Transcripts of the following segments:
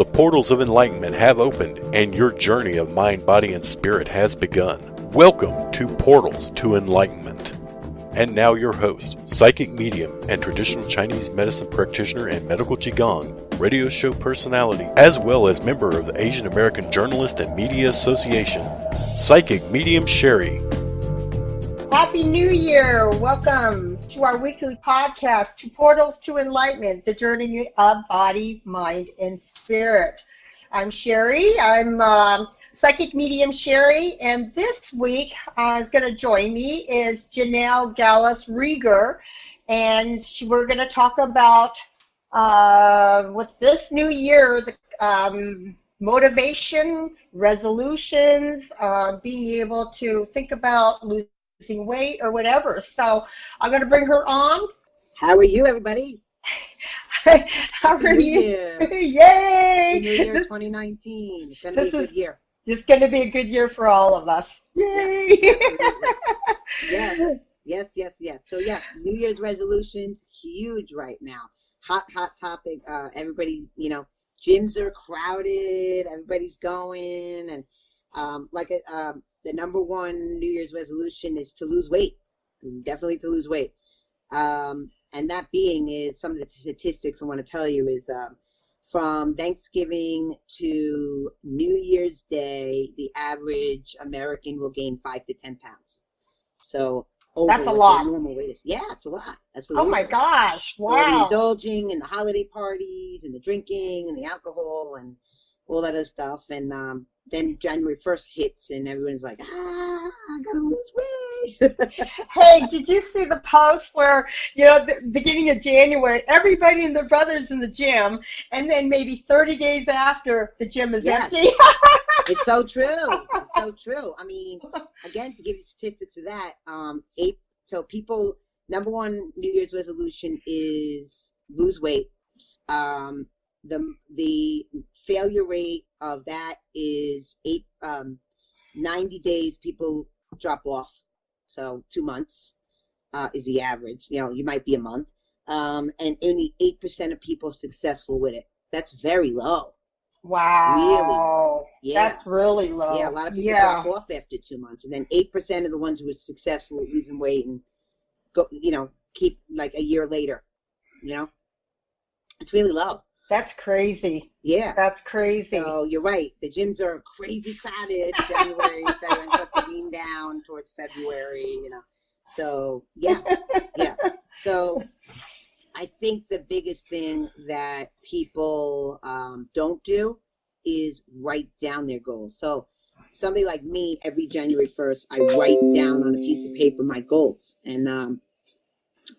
The portals of enlightenment have opened, and your journey of mind, body, and spirit has begun. Welcome to Portals to Enlightenment. And now your host, psychic medium and traditional Chinese medicine practitioner and medical Qigong radio show personality, as well as member of the Asian American Journalist and Media Association, Psychic Medium CHERI. Happy New Year! Welcome to our weekly podcast, To Portals to Enlightenment, the journey of body, mind, and spirit. I'm Sherry. I'm Psychic Medium CHERI, and this week is going to join me is Janelle Gallos-Riegger, and we're going to talk about, with this new year, the motivation, resolutions, being able to think about losing weight or whatever. So I'm going to bring her on. How are you, everybody? How are you? Yay! New Year 2019. It's going to be a good year. It's going to be a good year for all of us. Yay! Yes. So yes, New Year's resolutions, huge right now. Hot topic. Everybody's, gyms are crowded. Everybody's going, and the number one New Year's resolution is to lose weight. Definitely to lose weight. And that being is some of the statistics I want to tell you is from Thanksgiving to New Year's Day, the average American will gain 5 to 10 pounds. So that's a lot. Normal weight is. Yeah, it's a lot. Oh my gosh! Wow. The indulging and the holiday parties and the drinking and the alcohol and all that other stuff, and then January 1st hits and everyone's like, I gotta lose weight. Hey, did you see the post where, the beginning of January, everybody and their brother's in the gym, and then maybe 30 days after, the gym is empty? It's so true. It's so true. I mean, again, to give you statistics of that, so people, number one New Year's resolution is lose weight. The failure rate of that is 90 days people drop off. So 2 months is the average. You might be a month. And only 8% of people are successful with it. That's very low. Wow. Really? Yeah. That's really low. Yeah, a lot of people drop off after 2 months. And then 8% of the ones who are successful at losing weight and go, keep like a year later. It's really low. That's crazy. Yeah. That's crazy. So you're right. The gyms are crazy crowded. January, February, and starts to lean down towards February, So, yeah. So I think the biggest thing that people don't do is write down their goals. So somebody like me, every January 1st, I write down on a piece of paper my goals. And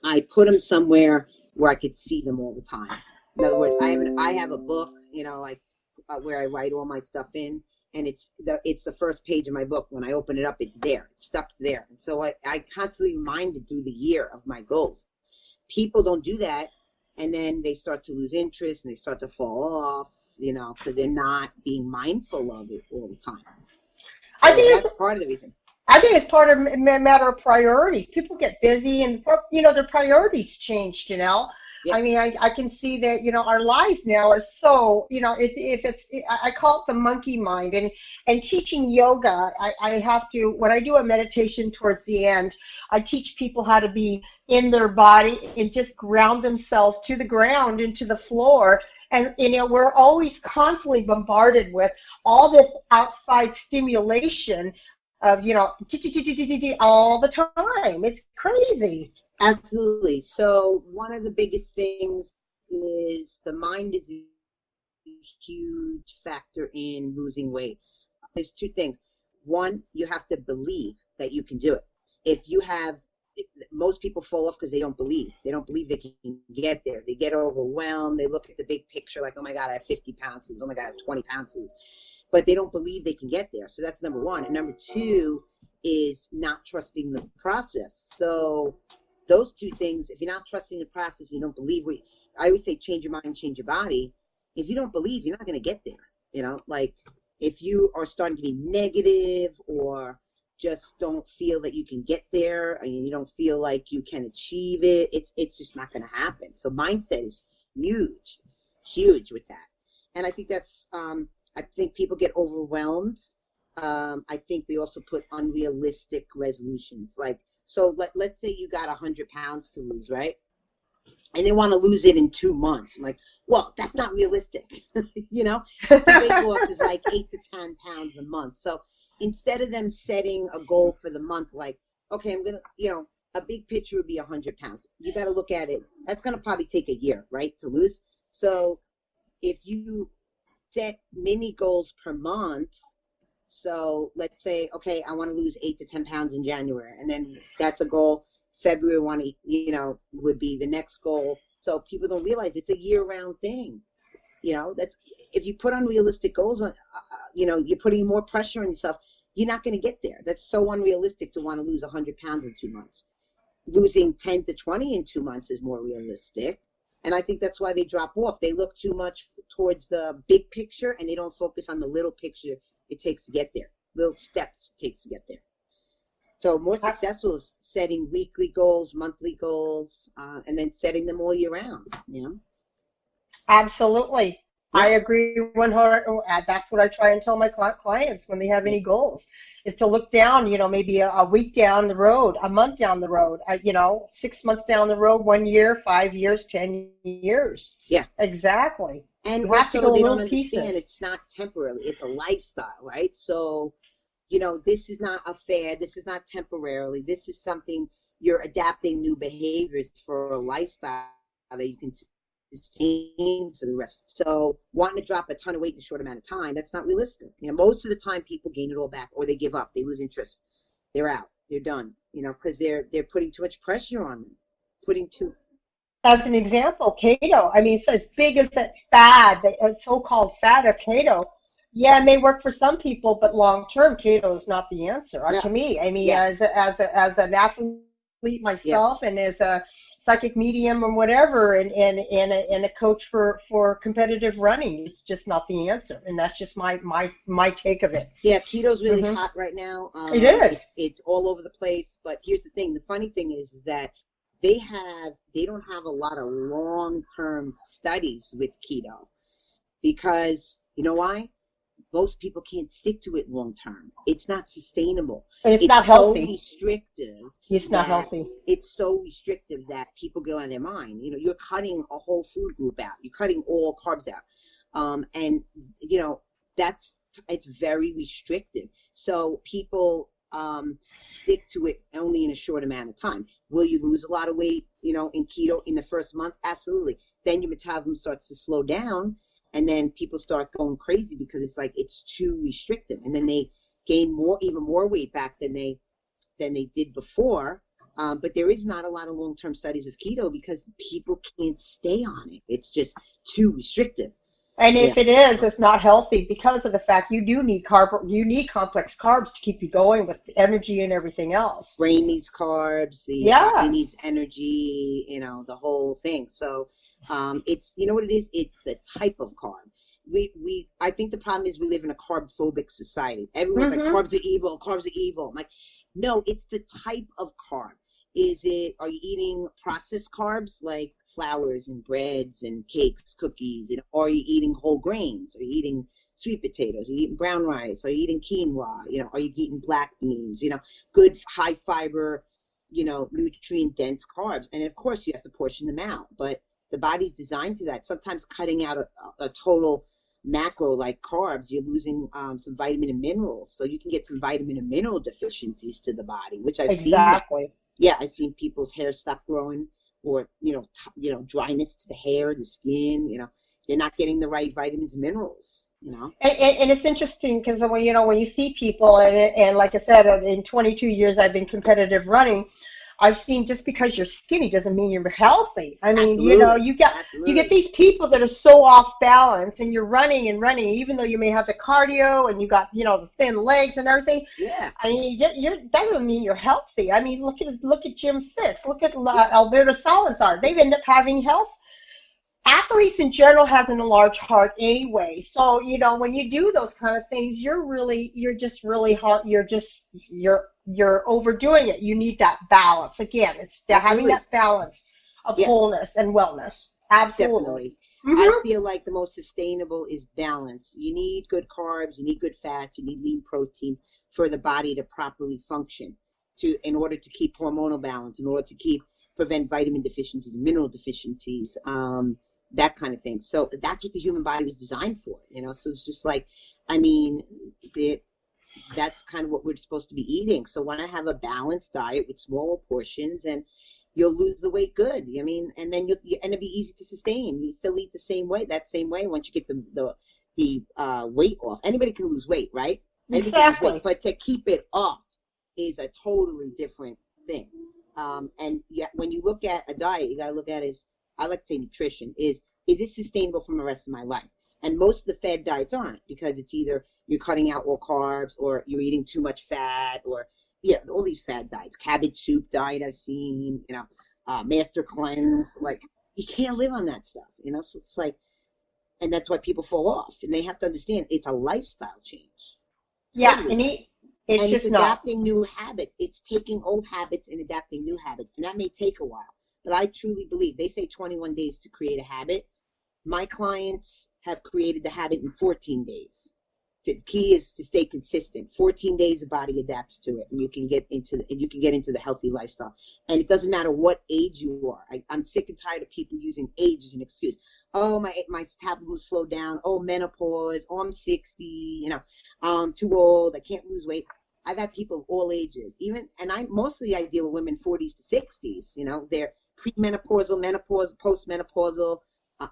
I put them somewhere where I could see them all the time. In other words, I have a book, where I write all my stuff in, and it's the first page of my book. When I open it up, it's there. It's stuck there. And so I constantly reminded through the year of my goals. People don't do that, and then they start to lose interest, and they start to fall off, because they're not being mindful of it all the time. I think that's part of the reason. I think it's part of a matter of priorities. People get busy, and, their priorities change, Janelle. Yeah. I mean, I can see that, our lives now are so, I call it the monkey mind. And teaching yoga, I have to, when I do a meditation towards the end, I teach people how to be in their body and just ground themselves to the ground, into the floor. And, we're always constantly bombarded with all this outside stimulation of, all the time. It's crazy. Absolutely. So one of the biggest things is the mind is a huge factor in losing weight. There's two things. One, you have to believe that you can do it. Most people fall off because they don't believe. They don't believe they can get there. They get overwhelmed. They look at the big picture like, oh my God, I have 50 pounds. Oh my God, I have 20 pounds. But they don't believe they can get there. So that's number one. And number two is not trusting the process. So those two things, if you're not trusting the process, you don't believe. I always say change your mind, change your body. If you don't believe, you're not going to get there. Like if you are starting to be negative or just don't feel that you can get there, and you don't feel like you can achieve it, it's just not going to happen. So mindset is huge with that. And I think that's, I think people get overwhelmed. I think they also put unrealistic resolutions. Like, so let's say you got 100 pounds to lose, right? And they want to lose it in 2 months. I'm like, well, that's not realistic. You know, the weight loss is like 8 to 10 pounds a month. So instead of them setting a goal for the month, like, okay, I'm going to, you know, a big picture would be 100 pounds. You got to look at it. That's going to probably take a year, right, to lose. So if you set mini goals per month, so let's say, okay, I want to lose 8 to 10 pounds in January. And then that's a goal. February would be the next goal. So people don't realize it's a year-round thing. You know, that's, if you put unrealistic goals on, you're putting more pressure on yourself. You're not going to get there. That's so unrealistic to want to lose 100 pounds in 2 months. Losing 10 to 20 in 2 months is more realistic. And I think that's why they drop off. They look too much towards the big picture, and they don't focus on the little picture it takes to get there, little steps it takes to get there. So more successful is setting weekly goals, monthly goals, and then setting them all year round, you know? Absolutely. Yeah. I agree 100. That's what I try and tell my clients when they have any goals, is to look down, you know, maybe a week down the road, a month down the road, 6 months down the road, 1 year, 5 years, 10 years. Yeah. Exactly. And you have to also go they little don't pieces. understand it's not temporarily, it's a lifestyle, right? So, you know, this is not a fad, this is not temporarily, this is something you're adapting new behaviors for a lifestyle that you can sustain for the rest. So wanting to drop a ton of weight in a short amount of time, that's not realistic. You know, most of the time people gain it all back, or they give up, they lose interest, they're out, they're done, you know, because they're putting too much pressure on them, As an example, keto. I mean, it's as big as that fad, the so-called fad of keto. Yeah, it may work for some people, but long-term, keto is not the answer to me. I mean, Yes. as an athlete myself, and as a psychic medium or whatever, and a coach for competitive running, it's just not the answer, and that's just my take of it. Yeah, keto's really hot right now. It is. It's all over the place. But here's the thing: the funny thing is that they don't have a lot of long-term studies with keto, because you know why? Most people can't stick to it long-term. It's not sustainable. It's not healthy. So restrictive. It's not healthy. It's so restrictive that people go on their mind. You know, you're cutting a whole food group out. You're cutting all carbs out. And, you know, it's very restrictive. So people stick to it only in a short amount of time. Will you lose a lot of weight, you know, in keto in the first month? Absolutely. Then your metabolism starts to slow down, and then people start going crazy because it's like it's too restrictive, and then they gain even more weight back than they did before. But there is not a lot of long-term studies of keto because people can't stay on it. It's just too restrictive. And if it is, it's not healthy because of the fact you need complex carbs to keep you going with energy and everything else. Brain needs carbs, the body needs energy, you know, the whole thing. So it's, you know what it is? It's the type of carb. I think the problem is we live in a carb-phobic society. Everyone's like, carbs are evil, carbs are evil. I'm like, no, it's the type of carb. Are you eating processed carbs like flours and breads and cakes, cookies? And are you eating whole grains? Are you eating sweet potatoes? Are you eating brown rice? Are you eating quinoa? You know, are you eating black beans? You know, good high fiber, you know, nutrient dense carbs. And of course you have to portion them out, but the body's designed to that. Sometimes cutting out a total macro like carbs, you're losing some vitamin and minerals. So you can get some vitamin and mineral deficiencies to the body, which I've seen. Yeah, I've seen people's hair stop growing, or you know, dryness to the hair, the skin. You know, they're not getting the right vitamins and minerals. You know, and it's interesting because when you see people, and like I said, in 22 years I've been competitive running, I've seen just because you're skinny doesn't mean you're healthy. I mean, you know, you get these people that are so off balance, and you're running, even though you may have the cardio and you got, you know, the thin legs and everything. Yeah. I mean, that doesn't mean you're healthy. I mean, look at Jim Fitz, look at Alberto Salazar. They've ended up having health. Athletes in general has an enlarged heart anyway. So, you know, when you do those kind of things, you're just really hard. You're overdoing it. You need that balance. Again, it's having that balance of wholeness and wellness. Absolutely. Definitely. I feel like the most sustainable is balance. You need good carbs, you need good fats, you need lean proteins for the body to properly function, in order to keep hormonal balance, in order to prevent vitamin deficiencies, mineral deficiencies, that kind of thing. So that's what the human body was designed for, So it's just like, I mean, that's kind of what we're supposed to be eating. So why not have a balanced diet with smaller portions, and you'll lose the weight good. I mean, and then and it'll be easy to sustain. You still eat that same way once you get the weight off. Anybody can lose weight, right? Exactly. But to keep it off is a totally different thing. And yet, when you look at a diet, you got to look at I like to say nutrition, is it sustainable for the rest of my life? And most of the fad diets aren't, because it's either you're cutting out all carbs, or you're eating too much fat, or all these fad diets. Cabbage soup diet I've seen, Master Cleanse. Like, you can't live on that stuff, So it's like, and that's why people fall off. And they have to understand it's a lifestyle change. Yeah, totally. It's just adapting new habits. It's taking old habits and adapting new habits, and that may take a while. But I truly believe, they say 21 days to create a habit. My clients have created the habit in 14 days. The key is to stay consistent. 14 days, the body adapts to it, and you can get into the healthy lifestyle. And it doesn't matter what age you are. I'm sick and tired of people using age as an excuse. Oh, my metabolism slowed down. Oh, menopause. Oh, I'm 60. I'm too old. I can't lose weight. I've had people of all ages, and I deal with women 40s to 60s. They're premenopausal, menopause, postmenopausal.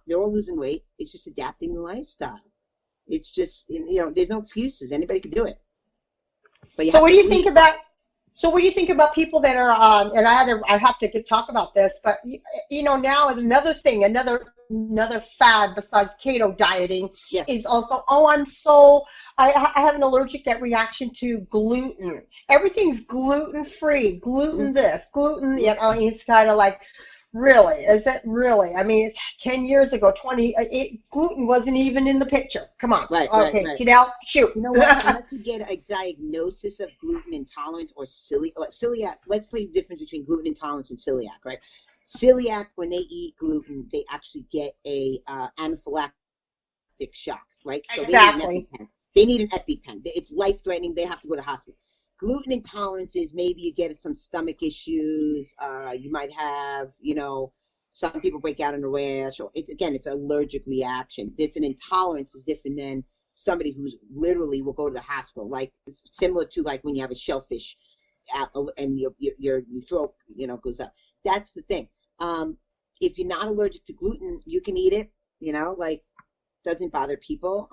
They're all losing weight. It's just adapting the lifestyle. It's just, there's no excuses. Anybody can do it. But so what do you think about people that are and I have to talk about this, but now is another thing, another fad besides keto dieting is also, I have an allergic reaction to gluten. Everything's gluten free, gluten this, gluten, it's kind of like, really? Is it really? I mean, it's 10 years ago, gluten wasn't even in the picture. Come on. Right. Janelle, shoot. You know what? Unless you get a diagnosis of gluten intolerance or celiac, let's play the difference between gluten intolerance and celiac, right? Celiac, when they eat gluten, they actually get a anaphylactic shock, right? So exactly. They need an EpiPen. It's life-threatening. They have to go to the hospital. Gluten intolerance is maybe you get some stomach issues. You might have, some people break out in a rash. Or it's an allergic reaction. It's an intolerance is different than somebody who's literally will go to the hospital. Like, it's similar to like when you have a shellfish and your throat, goes up. That's the thing. If you're not allergic to gluten, you can eat it. Doesn't bother people.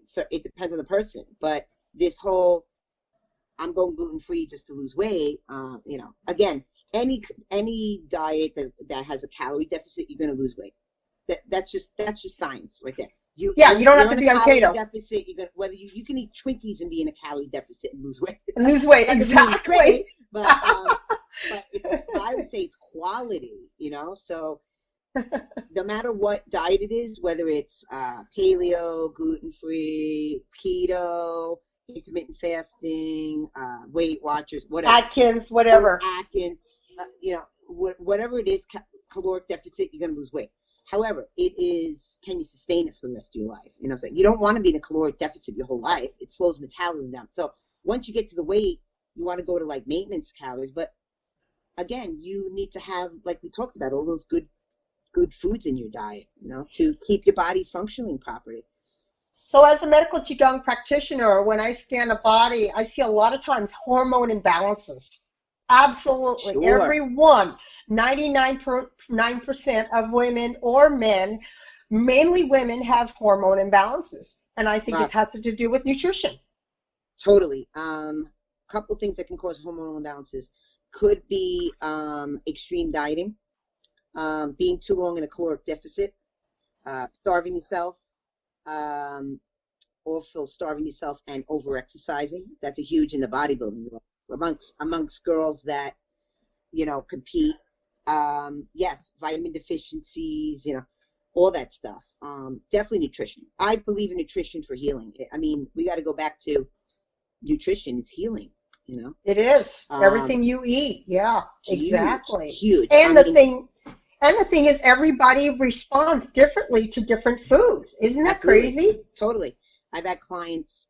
So it depends on the person. But this whole I'm going gluten-free just to lose weight. Again, any diet that has a calorie deficit, you're going to lose weight. That's just science right there. You don't have to be on keto. Deficit, you can eat Twinkies and be in a calorie deficit and lose weight. Exactly. But I would say it's quality. So no matter what diet it is, whether it's paleo, gluten-free, keto, intermittent fasting, Weight Watchers, whatever. Atkins, whatever. Whatever it is, caloric deficit, you're going to lose weight. However, can you sustain it for the rest of your life? You know what I'm saying? You don't want to be in a caloric deficit your whole life. It slows metabolism down. So once you get to the weight, you want to go to like maintenance calories. But again, you need to have, like we talked about, all those good foods in your diet, to keep your body functioning properly. So as a medical Qigong practitioner, when I scan a body, I see a lot of times hormone imbalances. Absolutely. Sure. Everyone, 99% of women or men, mainly women, have hormone imbalances. And I think this has to do with nutrition. Totally. Couple of things that can cause hormonal imbalances could be extreme dieting, being too long in a caloric deficit, starving yourself, also starving yourself and over-exercising. That's a huge in the bodybuilding world. Amongst girls that, compete. Yes, vitamin deficiencies, all that stuff. Definitely nutrition. I believe in nutrition for healing. I mean, we got to go back to nutrition is healing, It is. Everything you eat. Yeah, exactly. Huge. And And the thing is, everybody responds differently to different foods. Isn't that Absolutely. crazy? Totally. I've had clients,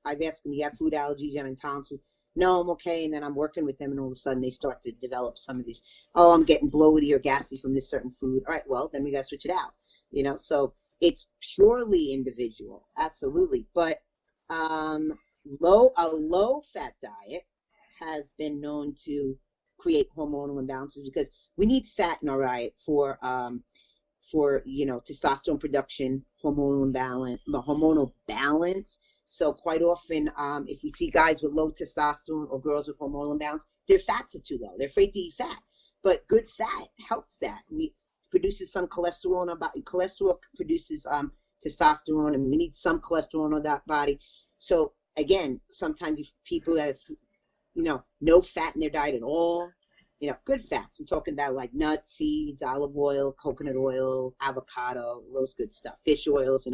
I've asked them, you have food allergies and intolerances? No, I'm okay. And then I'm working with them, and all of a sudden they start to develop some of these, oh, I'm getting bloaty or gassy from this certain food. All right, well, then we got to switch it out. So it's purely individual. Absolutely. But a low-fat diet has been known to create hormonal imbalances, because we need fat in our diet for testosterone production, hormonal balance. So quite often, if we see guys with low testosterone or girls with hormonal imbalance, their fats are too low. They're afraid to eat fat, but good fat helps that. We produces some cholesterol in our body. Cholesterol produces testosterone, and we need some cholesterol in our body. So again, sometimes people that have, no fat in their diet at all, good fats. I'm talking about like nuts, seeds, olive oil, coconut oil, avocado, those good stuff, fish oils,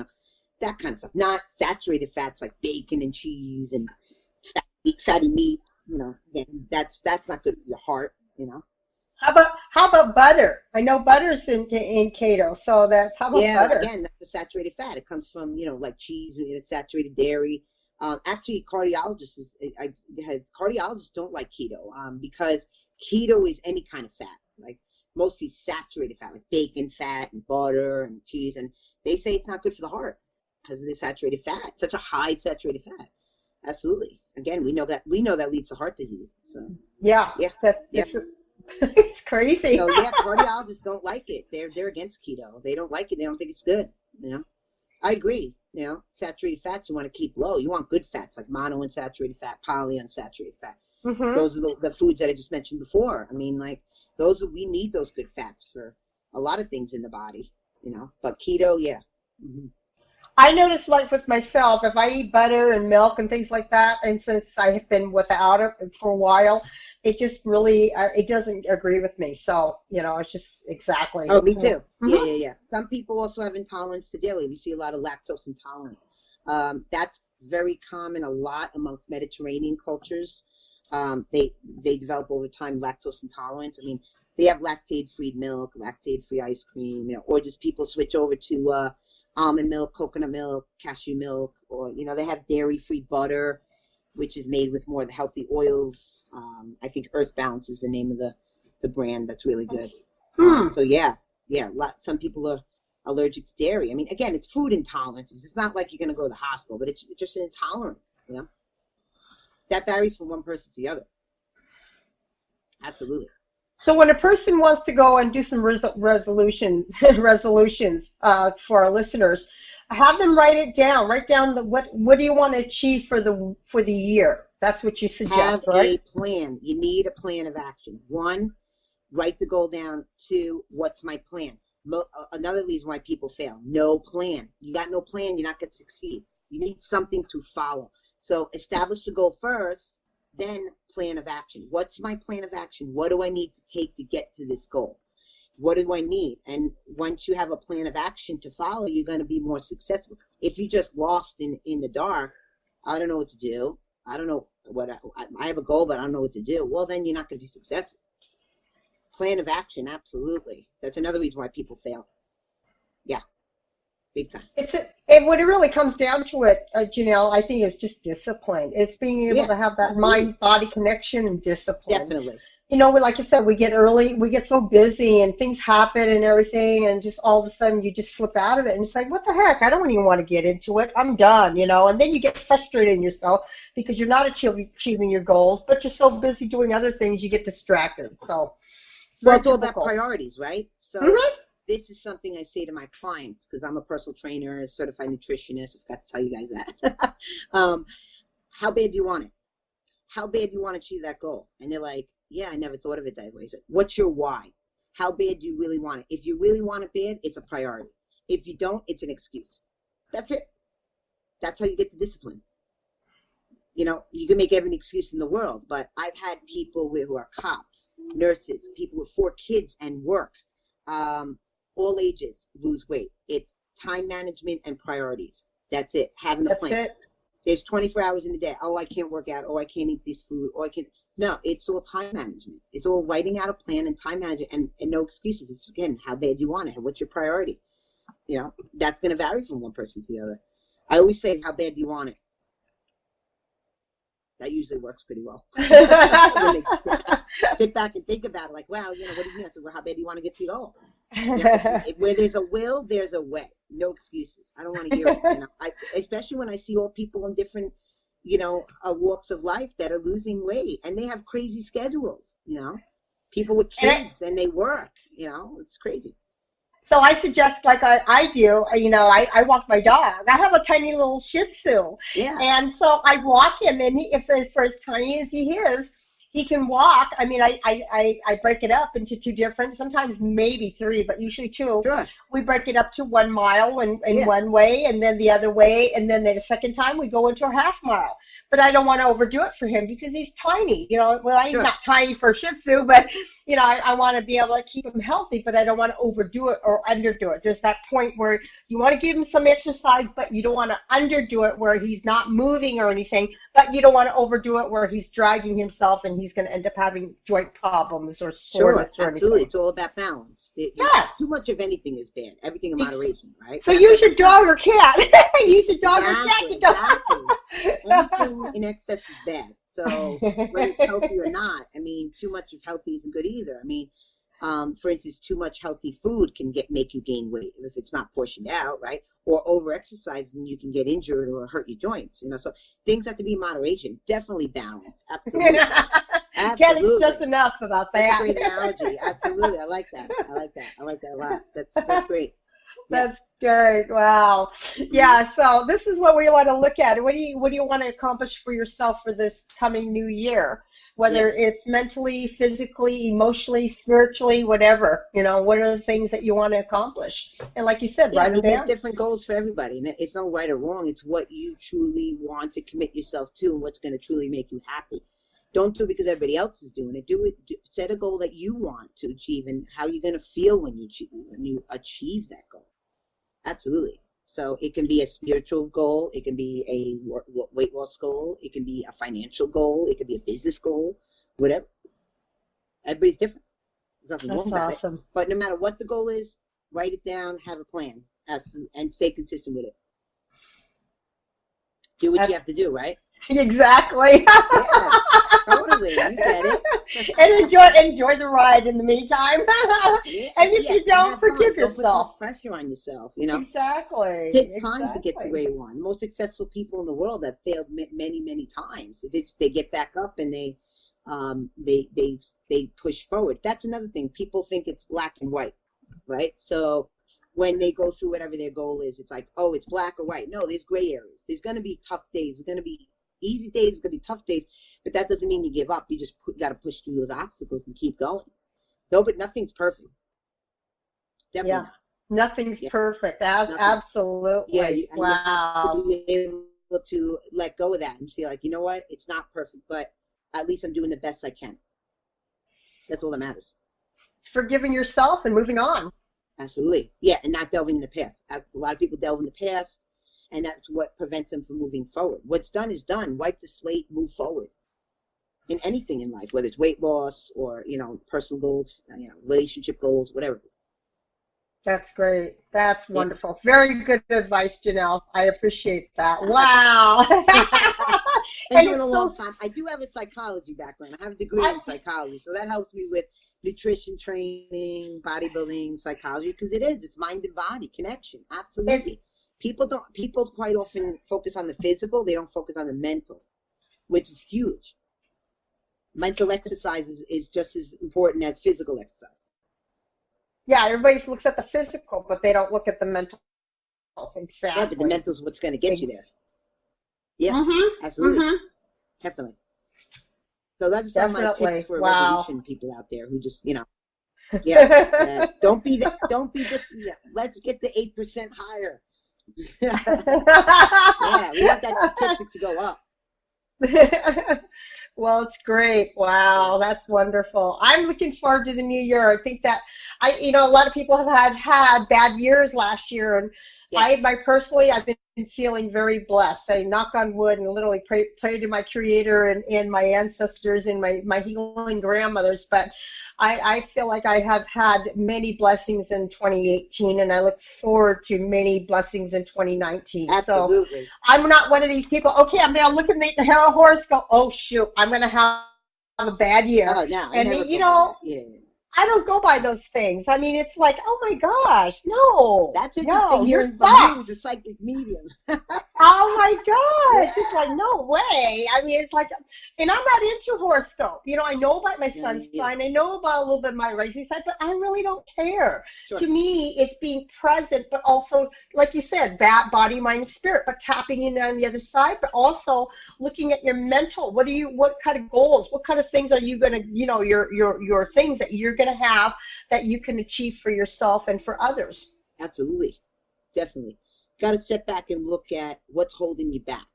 that kind of stuff. Not saturated fats like bacon and cheese and fatty meats. Again, that's not good for your heart. How about butter? I know butter's in keto, so how about butter? Again, that's a saturated fat. It comes from like cheese, saturated dairy. Actually, cardiologists don't like keto because keto is any kind of fat, like mostly saturated fat, like bacon fat and butter and cheese, and they say it's not good for the heart because of the saturated fat, such a high saturated fat. Absolutely. Again, we know that leads to heart disease. So yeah. It's crazy. So cardiologists don't like it. They're against keto. They don't like it. They don't think it's good. I agree. Saturated fats you want to keep low. You want good fats like monounsaturated fat, polyunsaturated fat. Mm-hmm. Those are the foods that I just mentioned before. I mean, like we need those good fats for a lot of things in the body. But keto, yeah. Mm-hmm. I notice, like with myself, if I eat butter and milk and things like that, and since I have been without it for a while, it just really it doesn't agree with me. So it's just exactly. Oh, me too. Mm-hmm. Yeah. Some people also have intolerance to dairy. We see a lot of lactose intolerant. That's very common a lot amongst Mediterranean cultures. They develop over time lactose intolerance. I mean, they have lactate-free milk, lactate-free ice cream, or just people switch over to almond milk, coconut milk, cashew milk, or they have dairy-free butter, which is made with more of the healthy oils. I think Earth Balance is the name of the brand. That's really good. So some people are allergic to dairy. I mean, again, it's food intolerances. It's not like you're going to go to the hospital, but it's just an intolerance. That varies from one person to the other. Absolutely. So when a person wants to go and do some resolutions for our listeners, have them write it down. Write down what do you want to achieve for the year. That's what you suggest, have right? A plan. You need a plan of action. 1, write the goal down. 2, what's my plan? Another reason why people fail, no plan. You got no plan, you're not going to succeed. You need something to follow. So establish the goal first, then plan of action. What's my plan of action? What do I need to take to get to this goal? What do I need? And once you have a plan of action to follow, you're going to be more successful. If you're just lost in the dark, I don't know what to do. I don't know what I have a goal, but I don't know what to do. Well, then you're not going to be successful. Plan of action, absolutely. That's another reason why people fail. Yeah, big time. What it really comes down to it, Janelle, I think, is just discipline. It's being able to have that mind-body connection and discipline. Definitely. Like you said, we get so busy and things happen and everything, and just all of a sudden you just slip out of it and it's like, what the heck? I don't even want to get into it. I'm done, and then you get frustrated in yourself because you're not achieving your goals, but you're so busy doing other things you get distracted. So it's all about priorities, right? So this is something I say to my clients because I'm a personal trainer, a certified nutritionist. I've got to tell you guys that. How bad do you want it? How bad do you want to achieve that goal? And they're like, yeah, I never thought of it that way. So what's your why? How bad do you really want it? If you really want it bad, it's a priority. If you don't, it's an excuse. That's it. That's how you get the discipline. You can make every excuse in the world, but I've had people who are cops, nurses, people with 4 kids and work, all ages lose weight. It's time management and priorities. That's it. Having a plan. That's it. There's 24 hours in a day. Oh, I can't work out. Oh, I can't eat this food. Or I can't. No, it's all time management. It's all writing out a plan and time management and no excuses. It's, again, how bad you want it. What's your priority? You know, that's going to vary from one person to the other. I always say, how bad do you want it? That usually works pretty well. When they sit back and think about it, like, wow, you know, what do you mean? I said, well, how bad do you want to get to go? You know, where there's a will, there's a way. No excuses. I don't want to hear it. You know, especially when I see all people in different, you know, walks of life that are losing weight, and they have crazy schedules. You know, people with kids and they work. You know, it's crazy. So I suggest, like I do, you know, I walk my dog. I have a tiny little Shih Tzu. Yeah. And so I walk him, and if for as tiny as he is, he can walk. I mean, I break it up into two different, sometimes maybe three, but usually two. Sure. We break it up to 1 mile in one way, and then the other way, and then the second time we go into a half mile. But I don't want to overdo it for him because he's tiny. You know, well, he's not tiny for a Shih Tzu, but, you know, I want to be able to keep him healthy, but I don't want to overdo it or underdo it. There's that point where you want to give him some exercise, but you don't want to underdo it where he's not moving or anything, but you don't want to overdo it where he's dragging himself and he's going to end up having joint problems or soreness or absolutely. anything. It's all about balance. Too much of anything is bad. Everything in moderation, right? So use your dog or cat. Use your dog or cat to go. Exactly. Anything in excess is bad. So whether it's healthy or not, I mean, too much of healthy isn't good either. I mean, for instance, too much healthy food can make you gain weight if it's not portioned out, right? Or over-exercising, you can get injured or hurt your joints, you know. So things have to be in moderation. Definitely balance. Absolutely. Can't stress enough about that. That's a great analogy. Absolutely. I like that. I like that a lot. That's great. That's great. Wow. Yeah. So this is what we want to look at. What do you want to accomplish for yourself for this coming new year? Whether it's mentally, physically, emotionally, spiritually, whatever. You know, what are the things that you want to accomplish? And like you said, write them down. There's different goals for everybody, and it's not right or wrong. It's what you truly want to commit yourself to, and what's going to truly make you happy. Don't do it because everybody else is doing it. Set a goal that you want to achieve, and how you're going to feel when you achieve that goal. Absolutely. So it can be a spiritual goal. It can be a weight loss goal. It can be a financial goal. It can be a business goal. Whatever. Everybody's different. There's nothing wrong about it. But no matter what the goal is, write it down, have a plan, and stay consistent with it. Do what you have to do, right? Exactly. Yeah, totally. You get it. And enjoy the ride in the meantime. And if you don't, forgive yourself. Don't put pressure on yourself, you know. Exactly. It takes time to get to where you want. Most successful people in the world have failed many, many times. They get back up and they push forward. That's another thing. People think it's black and white, right? So when they go through whatever their goal is, it's like, oh, it's black or white. No, there's gray areas. There's going to be tough days. There's going to be easy days. There's going to be tough days. But that doesn't mean you give up. You just got to push through those obstacles and keep going. No, but nothing's perfect. Definitely not. Nothing's perfect. Absolutely. Yeah. Wow. You be able to let go of that and say, like, you know what? It's not perfect, but at least I'm doing the best I can. That's all that matters. It's forgiving yourself and moving on. Absolutely. Yeah, and not delving in the past. A lot of people delve in the past, and that's what prevents them from moving forward. What's done is done. Wipe the slate, move forward. In anything in life, whether it's weight loss or, you know, personal goals, you know, relationship goals, whatever. That's great. That's wonderful. Very good advice, Janelle. I appreciate that. Wow. And doing a long time. I do have a psychology background. I have a degree in psychology, so that helps me with nutrition training, bodybuilding, psychology, because it's mind and body connection. Absolutely. People quite often focus on the physical. They don't focus on the mental, which is huge. Mental exercise is just as important as physical exercise. Yeah, everybody looks at the physical, but they don't look at the mental. Exactly. Yeah, but the mental is what's going to get you there. Yeah, absolutely. Definitely. So that's some of my tips for resolution people out there who just, you know, don't be just, let's get the 8% higher. Yeah, we want that statistic to go up. Well, it's great. Wow, that's wonderful. I'm looking forward to the new year. I think that a lot of people have had bad years last year, and I've been feeling very blessed. I knock on wood and literally pray to my Creator and my ancestors and my healing grandmothers. But I feel like I have had many blessings in 2018, and I look forward to many blessings in 2019. Absolutely. So I'm not one of these people, okay, I'm going to look at the horoscope, oh, shoot, I'm going to have a bad year. Oh, no, and, you know, I don't go by those things. I mean, it's like, oh my gosh, no. That's interesting hearing from you who's a psychic medium. Oh my gosh, it's like, no way. I mean, it's like, and I'm not into horoscope. You know, I know about my sun's sign. I know about a little bit of my rising sign, but I really don't care. Sure. To me, it's being present, but also, like you said, body, mind, and spirit, but tapping in on the other side, but also looking at your mental. What kind of goals? What kind of things are you going to, you know, your things that you're going to have that you can achieve for yourself and for others. Absolutely. Definitely. Got to step back and look at what's holding you back.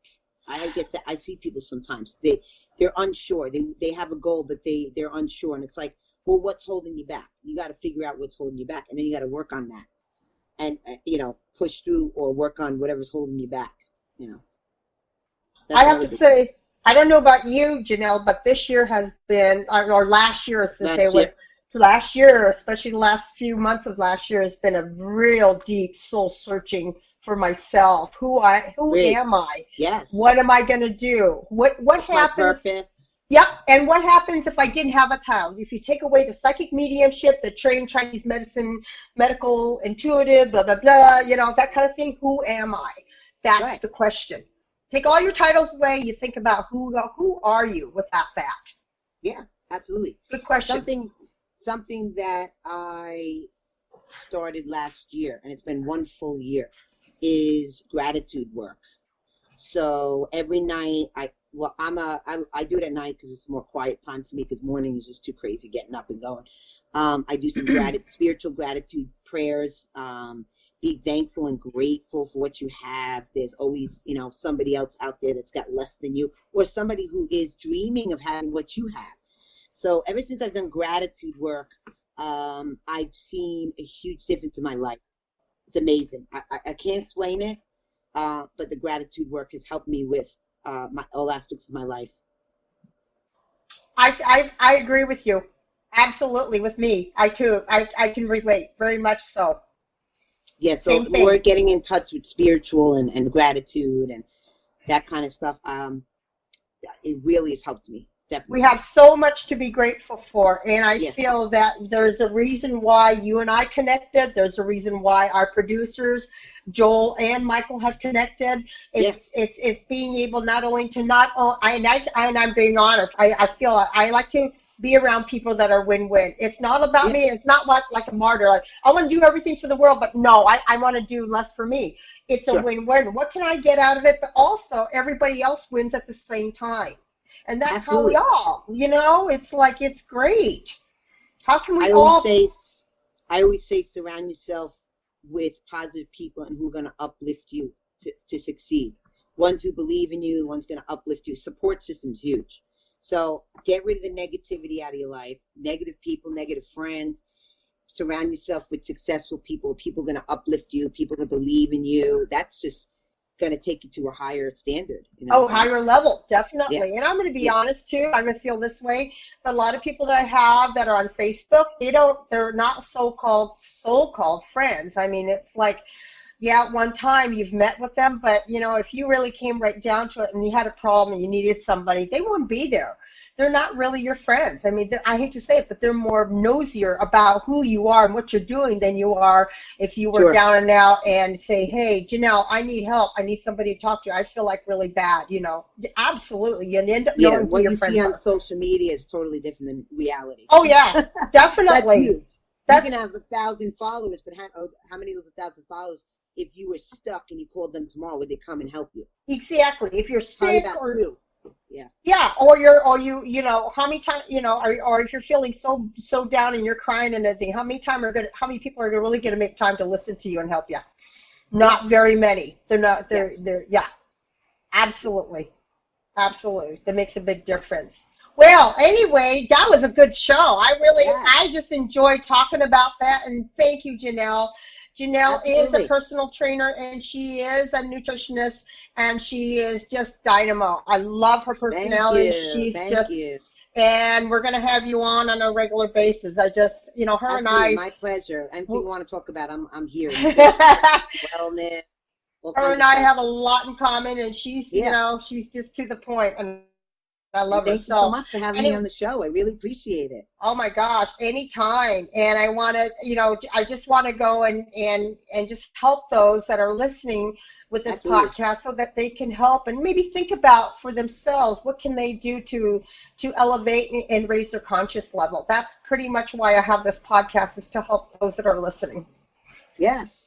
I see people sometimes, they're unsure. They have a goal, but they're unsure. And it's like, well, what's holding you back? You got to figure out what's holding you back. And then you got to work on that and, you know, push through or work on whatever's holding you back, you know. I have to say, I don't know about you, Janelle, but this year has been, or last year, last year, especially the last few months of last year, has been a real deep soul searching for myself. Who am I? Yes. What am I going to do? What happens? My purpose. Yep. And what happens if I didn't have a child? If you take away the psychic mediumship, the trained Chinese medicine, medical, intuitive, blah, blah, blah, you know, that kind of thing, who am I? That's the question. Take all your titles away, you think about who are you without that? Yeah, absolutely. Good question. Something that I started last year, and it's been one full year, is gratitude work. So every night, I do it at night because it's a more quiet time for me, because morning is just too crazy getting up and going. I do some spiritual gratitude prayers. Be thankful and grateful for what you have. There's always, you know, somebody else out there that's got less than you, or somebody who is dreaming of having what you have. So ever since I've done gratitude work, I've seen a huge difference in my life. It's amazing. I can't explain it, but the gratitude work has helped me with all aspects of my life. I agree with you. Absolutely, with me. I can relate very much so. Yeah, so we're getting in touch with spiritual and gratitude and that kind of stuff. It really has helped me. Definitely. We have so much to be grateful for, and I feel that there's a reason why you and I connected. There's a reason why our producers, Joel and Michael, have connected. It's being able not only to I'm being honest. I feel I like to be around people that are win-win. It's not about me. It's not like a martyr. Like, I want to do everything for the world, but no, I want to do less for me. It's a win-win. What can I get out of it? But also, everybody else wins at the same time. And that's how we all, you know, it's like, it's great. How can we I always say surround yourself with positive people and who are going to uplift you to succeed. Ones who believe in you, one's going to uplift you. Support system's huge. So get rid of the negativity out of your life, negative people, negative friends. Surround yourself with successful people going to uplift you, people that believe in you. That's just going to take you to a higher standard. You know, higher level, definitely. Yeah. And I'm going to be honest too. I'm going to feel this way. But a lot of people that I have that are on Facebook, they're not so-called friends. I mean, it's like, yeah, at one time you've met with them, but you know, if you really came right down to it and you had a problem and you needed somebody, they wouldn't be there. They're not really your friends. I mean, I hate to say it, but they're more nosier about who you are and what you're doing than you are if you were down and out and say, hey, Janelle, I need help. I need somebody to talk to. I feel like really bad, you know. Absolutely. You end up knowing what who you see on social media is totally different than reality. Oh, yeah, definitely. That's huge. You can have 1,000 followers, but how many of those 1,000 followers, if you were stuck and you called them tomorrow, would they come and help you? Exactly. If you're sick or you. Yeah, you know, how many times, you know, or if you're feeling so down and you're crying and everything, how many people are really going to make time to listen to you and help you? Not very many. Absolutely. That makes a big difference. Well, anyway, that was a good show. I just enjoyed talking about that, and thank you, Janelle. Janelle is a Absolutely. personal trainer, and she is a nutritionist, and she is just dynamo. I love her personality. She's Thank just, you. and we're going to have you on a regular basis. I just, her Absolutely. and I. My pleasure. Anything you want to talk about, I'm here. Wellness. Her and I have a lot in common, and she's, she's just to the point, and I love her. Thank you so much for having me on the show. I really appreciate it. Oh my gosh, anytime. And I want to, I just want to go and just help those that are listening with this podcast so that they can help and maybe think about for themselves what can they do to elevate and raise their conscious level. That's pretty much why I have this podcast, is to help those that are listening. Yes,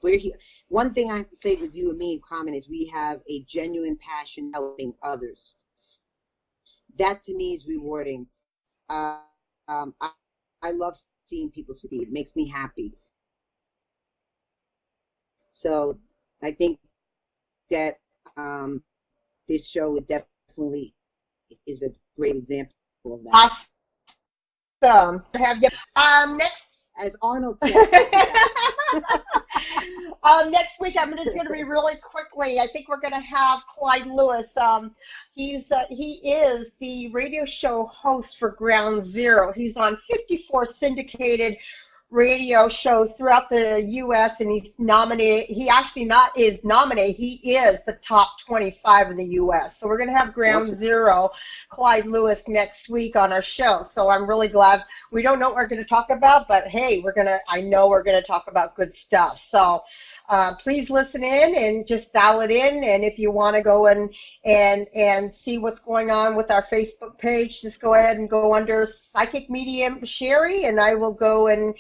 we're here. One thing I have to say with you and me in common is we have a genuine passion helping others. That to me is rewarding. I love seeing people succeed. It makes me happy. So I think that this show definitely is a great example of that. Awesome. Have you next? As Arnold said. Next week, it's going to be really quickly. I think we're going to have Clyde Lewis. He is the radio show host for Ground Zero. He's on 54 syndicated radio shows throughout the U.S. and he's nominated. He actually is nominated. He is the top 25 in the U.S. So we're going to have Ground Zero, Clyde Lewis, next week on our show. So I'm really glad. We don't know what we're going to talk about, but hey, I know we're going to talk about good stuff. So please listen in and just dial it in. And if you want to go and see what's going on with our Facebook page, just go ahead and go under Psychic Medium CHERI, and I will go and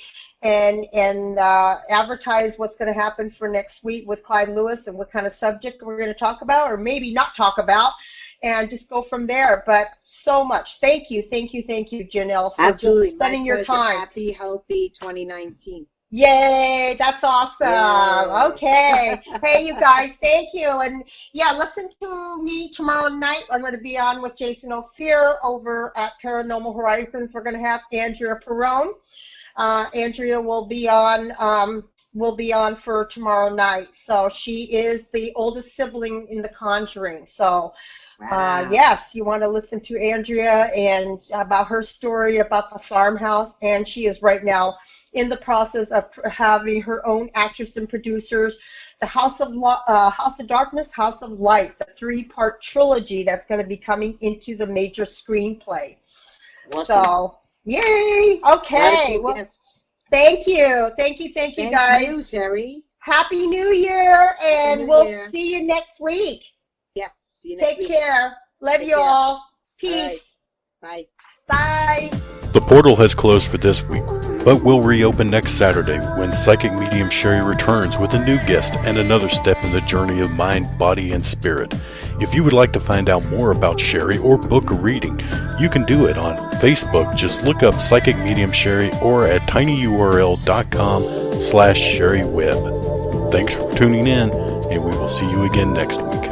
advertise what's going to happen for next week with Clyde Lewis and what kind of subject we're going to talk about, or maybe not talk about, and just go from there. But so much. Thank you, Janelle, for just spending your time. Happy, healthy 2019. Yay, that's awesome. Yay. Okay. Hey, you guys, thank you. And yeah, listen to me tomorrow night. I'm going to be on with Jason Ophir over at Paranormal Horizons. We're going to have Andrea Perrone. Andrea will be on for tomorrow night. So she is the oldest sibling in The Conjuring. So yes, you want to listen to Andrea and about her story about the farmhouse. And she is right now in the process of having her own actress and producers, the House of Darkness, House of Light, the 3-part trilogy that's going to be coming into the major screenplay. Awesome. So, yay! Okay. Well, thank you, guys. Thank you, Sherry. Happy New Year, and we'll see you next week. Yes. See you next week. Take care. Love you all. Peace. Bye. Bye. The portal has closed for this week, but will reopen next Saturday when Psychic Medium CHERI returns with a new guest and another step in the journey of mind, body, and spirit. If you would like to find out more about CHERI or book a reading, you can do it on Facebook. Just look up Psychic Medium CHERI or at tinyurl.com/CHERIWeb. Thanks for tuning in, and we will see you again next week.